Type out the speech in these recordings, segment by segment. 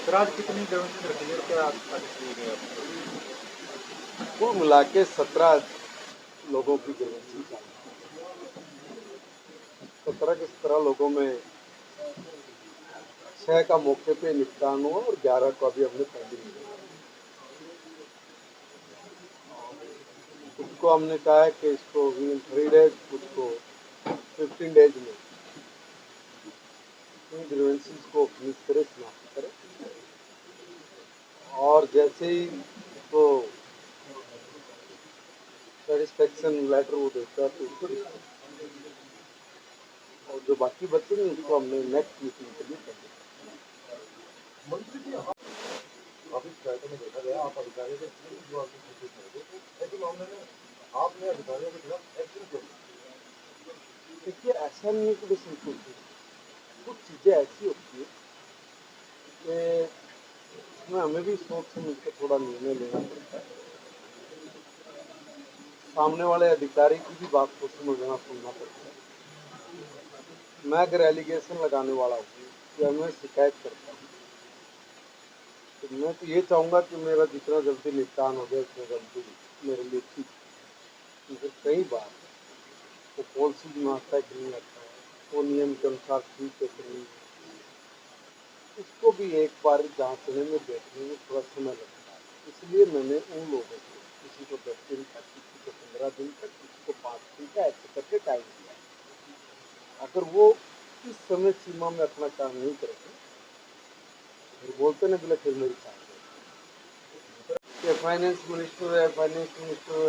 Sir आज कितनी ground रखी है और क्या पार्टिसिपेट है आपको? कुल मिला के 17 लोगों की गिरफ्तारी चाहिए। 17 के 17 लोगों में 6 का मौके पे निपटान हुआ और 11 को अभी हमने पेंडिंग किया। कुछ को हमने कहा है कि इसको विद 3 डेज, कुछ को 15 डेज में इन ग्रीवेंसेस को फिनिश करे, समाप्त करे। और जैसे ही उसको सेटिस्फेक्शन लेटर वो देता है तो उसको और जो बाकी बच्चे हैं उसको हमने नेक्स्ट मीटिंग के लिए कर दिया। मंत्री जी आप इस बैठक में देखा गया आप अधिकारियों के जो आपको सूचित कर दो ऐसे मामले में आपने अधिकारियों के खिलाफ एक्शन क्यों लिया? देखिए ऐसा नहीं है कि बस उनको कुछ चीज़ें ऐसी होती है कि उसमें हमें भी सोच समझ के थोड़ा निर्णय लेना पड़ता है। सामने वाले अधिकारी की भी बात को समझना सुनना पड़ता है। मैं अगर एलिगेशन लगाने वाला हूँ या मैं शिकायत करता हूँ तो मैं तो ये चाहूँगा कि मेरा जितना जल्दी निपटान हो जाए उतना जल्दी मेरे लिए ठीक। क्योंकि कई बार वो पॉलिसी में आता है कि नहीं आता है, वो नियम के अनुसार ठीक है कि नहीं, उसको भी एक बार जांचने में देखने में थोड़ा समय लगता है। इसलिए मैंने उन लोगों को किसी को 10 दिन तक, किसी को 15 दिन तक, किसी को 5 दिन का ऐसे करके टाइम दिया। अगर वो इस समय सीमा में अपना काम नहीं करेंगे फिर बोलते ना बोले फिर मेरी काम कि फाइनेंस मिनिस्टर है, फाइनेंस मिनिस्टर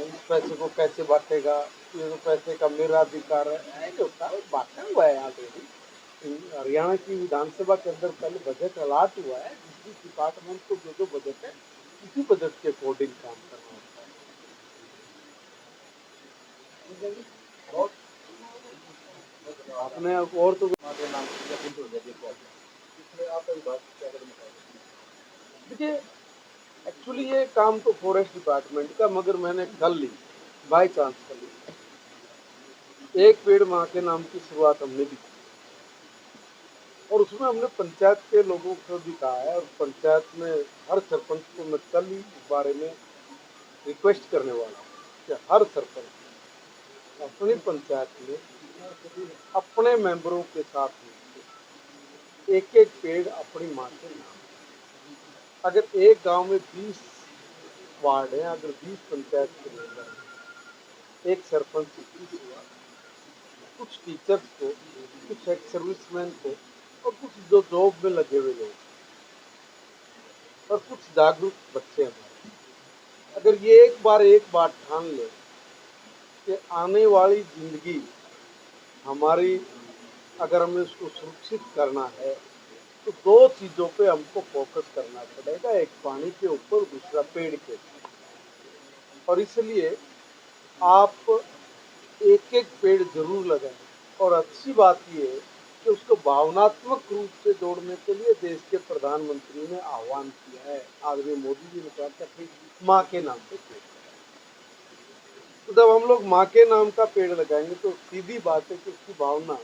इस पैसे को कैसे बांटेगा, ये तो पैसे का मेरा अधिकार है। ऐसे होता है, बांटा हुआ है ऑलरेडी। हरियाणा की विधानसभा के अंदर पहले बजट अलाट हुआ है, जिस डिपार्टमेंट को जो बजट है उसी बजट के अकॉर्डिंग काम करना होता है। आपने और तो देखिए एक्चुअली ये काम तो फॉरेस्ट डिपार्टमेंट का, मगर मैंने कर ली, बाई चांस कर ली। एक पेड़ माँ के नाम की शुरुआत हमने भी की और उसमें हमने पंचायत के लोगों को भी कहा है और पंचायत में हर सरपंच को मैं कल ही इस बारे में रिक्वेस्ट करने वाला हूँ कि हर सरपंच अपनी पंचायत में अपने मेंबरों के साथ एक एक पेड़ अपनी माँ के नाम। अगर एक गांव में 20 वार्ड है, अगर 20 पंचायत के मेंबर हैं, एक सरपंच 21 हुआ, कुछ टीचर्स को, कुछ एक्स सर्विसमैन को और कुछ जो जॉब में लगे हुए लोग और कुछ जागरूक बच्चे हमारे, अगर ये एक बार ठान ले कि आने वाली जिंदगी हमारी, अगर हमें उसको सुरक्षित करना है तो दो चीज़ों पे हमको फोकस करना पड़ेगा, एक पानी के ऊपर, दूसरा पेड़ के ऊपर। और इसलिए आप एक एक पेड़ जरूर लगाएं। और अच्छी बात ये है कि उसको भावनात्मक रूप से जोड़ने के लिए देश के प्रधानमंत्री ने आह्वान किया है। आदरणीय मोदी जी ने कहा था कि माँ के नाम पे पेड़ लगाएं। तो जब हम लोग माँ के नाम का पेड़ लगाएंगे तो सीधी बात है कि उसकी भावना,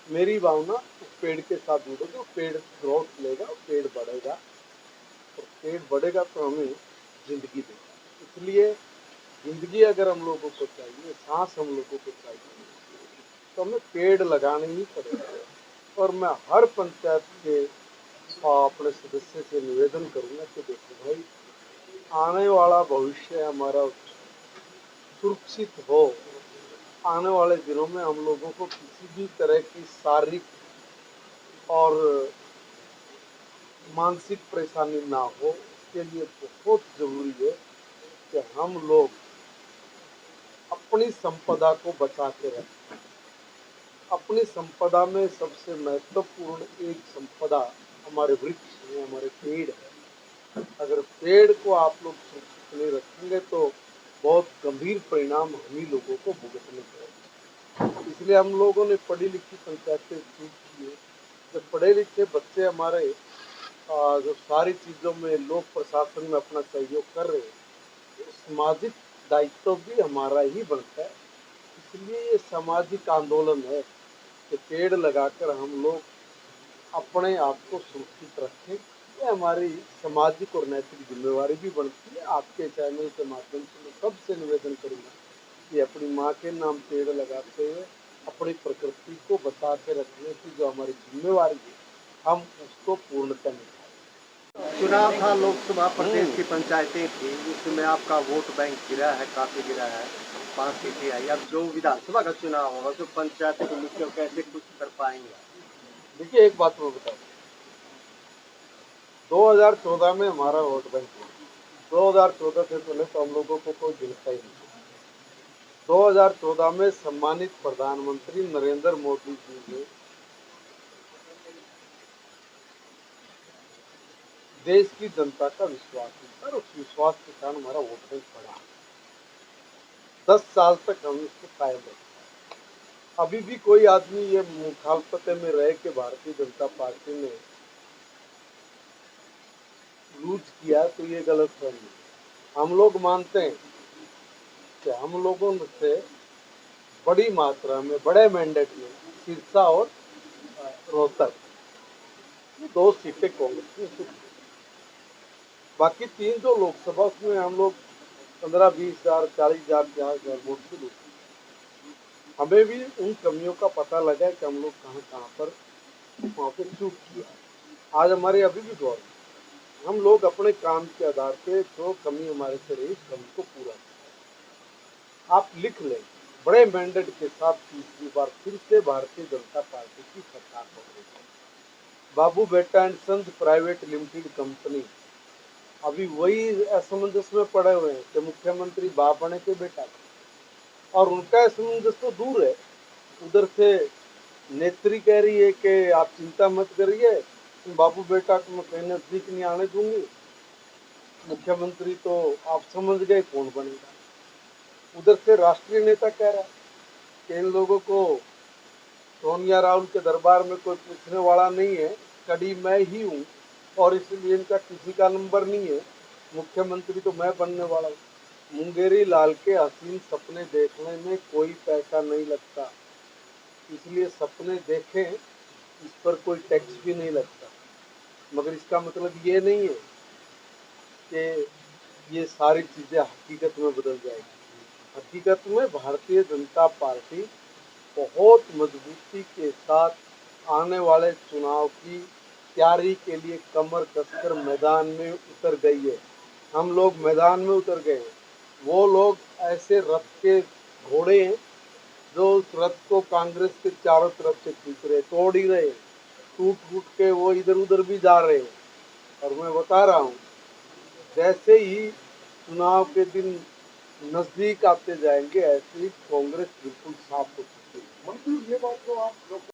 मेरी भावना उस पेड़ के साथ जुड़ेगी, वो पेड़ ग्रोथ लेगा, पेड़ बढ़ेगा और पेड़ बढ़ेगा तो हमें जिंदगी देगा। इसलिए जिंदगी अगर हम लोगों को चाहिए, सांस हम लोगों को चाहिए तो हमें पेड़ लगाने ही पड़ेगा। और मैं हर पंचायत के अपने सदस्य से निवेदन करूंगा कि देखो भाई, आने वाला भविष्य हमारा सुरक्षित हो, आने वाले दिनों में हम लोगों को किसी भी तरह की शारीरिक और मानसिक परेशानी ना हो, इसके लिए बहुत जरूरी है कि हम लोग अपनी संपदा को बचा के रखें। अपनी संपदा में सबसे महत्वपूर्ण एक संपदा हमारे वृक्ष हैं, हमारे पेड़ हैं। अगर पेड़ को आप लोग सुरक्षित नहीं रखेंगे तो बहुत गंभीर परिणाम हम ही लोगों को भुगतने पड़ेंगे। इसलिए हम लोगों ने पढ़ी लिखी पंचायतें चूज की है। जो पढ़े लिखे बच्चे हमारे जो सारी चीज़ों में लोक प्रशासन में अपना सहयोग कर रहे हैं, तो सामाजिक दायित्व भी हमारा ही बनता है। इसलिए ये सामाजिक आंदोलन है कि पेड़ लगाकर हम लोग अपने आप को सुरक्षित रखें। ये हमारी सामाजिक और नैतिक जिम्मेवारी भी बनती है। आपके चैनल के माध्यम से मैं सबसे निवेदन करूंगा कि अपनी माँ के नाम पेड़ लगाते हुए अपनी प्रकृति को बचा के रखने की जो हमारी जिम्मेवारी है, हम उसको पूर्णतः निभाएं। चुनाव था, लोकसभा प्रदेश की पंचायतें थी, उसमें आपका वोट बैंक गिरा है, काफी गिरा है, 5 सीटें आई। अब जो विधानसभा का चुनाव होगा तो पंचायत के मुखिया कैसे कुछ कर पाएंगे? देखिए, एक बात मैं बताऊं, 2014 में हमारा वोट बैंक हुआ। 2014 से पहले तो हम लोगों को कोई गिनता ही नहीं। 2014 में सम्मानित प्रधानमंत्री नरेंद्र मोदी जी ने देश की जनता का विश्वास जीता और उस विश्वास के कारण हमारा वोट बैंक बढ़ा। 10 साल तक हम इसको कायम रखे। अभी भी कोई आदमी ये मुखालफते में रह के भारतीय जनता पार्टी ने लूज किया तो ये गलत फहमी है। हम लोग मानते हैं कि हम लोगों से बड़ी मात्रा में बड़े मैंडेट में सिरसा और रोहतक, ये 2 सीटें कांग्रेस ने जीती। बाकी 3 जो लोकसभा उसमें हम लोग 15-20 हजार 40,000 50,000 वोट से जीते। हमें भी उन कमियों का पता लगा कि हम लोग कहाँ पर वहाँ पे चूक किया। आज हमारे अभी भी गौर है, हम लोग अपने काम के आधार पे जो कमी हमारे से रही, कमी को पूरा किया। आप लिख लें, बड़े मैंडेट के साथ तीसरी बार फिर से भारतीय जनता पार्टी की सरकार हो रही है। Babu Beta and sons private limited company अभी वही असमंजस में पड़े हुए हैं कि मुख्यमंत्री बाप बने के बेटा, और उनका असमंजस तो दूर है। उधर से नेत्री कह रही है कि आप चिंता मत करिए, बाबू बेटा को मैं कहीं नजदीक नहीं आने दूंगी। मुख्यमंत्री तो आप समझ गए कौन बनेगा। उधर से राष्ट्रीय नेता कह रहा है कि इन लोगों को सोनिया राहुल के दरबार में कोई पूछने वाला नहीं है, कड़ी मैं ही हूँ और इसलिए इनका किसी का नंबर नहीं है, मुख्यमंत्री तो मैं बनने वाला हूँ। मुंगेरी लाल के हसीन सपने देखने में कोई पैसा नहीं लगता, इसलिए सपने देखें, इस पर कोई टैक्स भी नहीं लगता। मगर इसका मतलब ये नहीं है कि ये सारी चीज़ें हकीकत में बदल जाएगी। हकीकत में भारतीय जनता पार्टी बहुत मजबूती के साथ आने वाले चुनाव की तैयारी के लिए कमर कसकर मैदान में उतर गई है। हम लोग मैदान में उतर गए हैं। वो लोग ऐसे रथ के घोड़े हैं जो उस रथ को कांग्रेस के चारों तरफ से खींच रहे, तोड़ ही रहे, टूट टूट के वो इधर उधर भी जा रहे हैं। और मैं बता रहा हूँ, जैसे ही चुनाव के दिन नजदीक आते जाएंगे, ऐसे ही कांग्रेस बिल्कुल साफ हो चुकी है। मंत्री ये बात